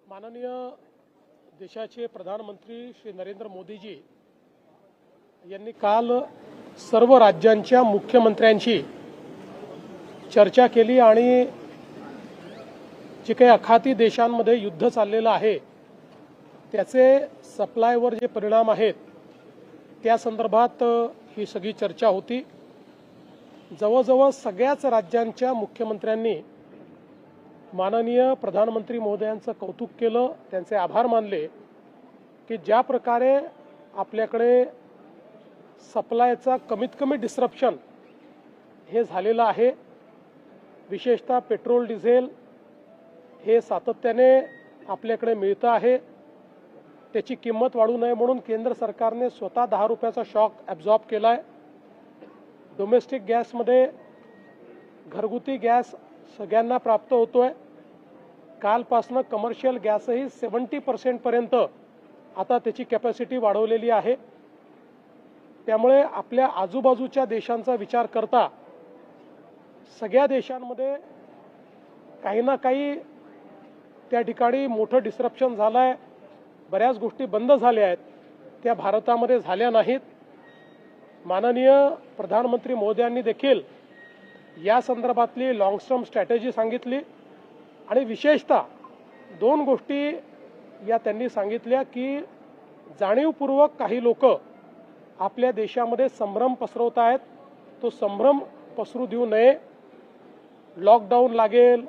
माननीय देशाचे प्रधानमंत्री श्री नरेंद्र मोदीजी यांनी काल सर्व राज्यांच्या मुख्यमंत्र्यांशी चर्चा केली आणि जे काही आखाती देशांमध्ये युद्ध चाललेलं आहे त्याचे सप्लायवर जे परिणाम आहेत त्या संदर्भात ही सगळी चर्चा होती। जवळजवळ सगळ्याच राज्यांच्या मुख्यमंत्र्यांनी माननीय प्रधानमंत्री महोदयांचं कौतुक केलं, त्यांचे आभार मानले की ज्या प्रकारे आपल्याकडे सप्लायचा कमीत कमी डिस्रप्शन हे झालेलं आहे, विशेषतः पेट्रोल डिझेल हे सातत्याने आपल्याकडे मिळतं आहे, त्याची किंमत वाढू नये म्हणून केंद्र सरकारने स्वतः 10 रुपयाचा शॉक ॲब्झॉर्ब केला आहे। डोमेस्टिक गॅसमध्ये घरगुती गॅस सगळ्यांना प्राप्त होतोय। कालपासनं कमर्शियल गॅसही 70% पर्यंत आता त्याची कॅपॅसिटी वाढवलेली आहे। त्यामुळे आपल्या आजूबाजूच्या देशांचा विचार करता सगळ्या देशांमध्ये काही ना काही त्या ठिकाणी मोठं डिस्रप्शन झालं आहे, बऱ्याच गोष्टी बंद झाल्या आहेत, त्या भारतामध्ये झाल्या नाहीत। माननीय प्रधानमंत्री मोदयांनी देखील या संदर्भातली लॉंग टर्म स्ट्रॅटेजी सांगितली आणि विशेषतः दोन गोष्टी या त्यांनी सांगितल्या की जाणीवपूर्वक काही लोक आपल्या देशामध्ये संभ्रम पसरवत आहेत, तो संभ्रम पसरू देऊ नये, लॉकडाऊन लागेल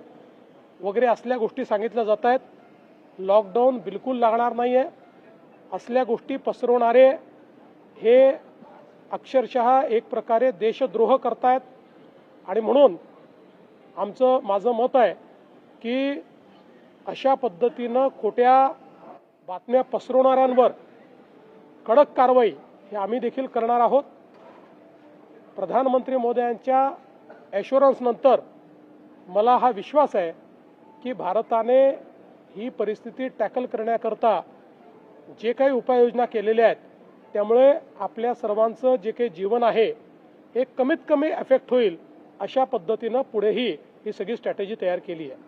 वगैरे असल्या गोष्टी सांगितल्या जात आहेत। लॉकडाऊन बिलकुल लागणार नाही आहे। असल्या गोष्टी पसरवणारे हे अक्षरशः एक प्रकारे देशद्रोह करतायत आणि म्हणून माझं मत आहे की अशा पद्धतीनं खोट्या बातम्या पसरवणाऱ्यांवर कडक कारवाई हे आम्ही देखील करणार आहोत। प्रधानमंत्री महोदयांच्या ॲश्युरन्स नंतर मला हा विश्वास आहे की भारताने ही परिस्थिती टॅकल करण्याकरता जे काही उपाययोजना केलेल्या आहेत त्यामुळे आपल्या सर्वांचं जे काही जीवन आहे हे कमीत कमी इफेक्ट होईल अशा पद्धतीनं पुढेही ही सगळी स्ट्रॅटेजी तयार केली आहे।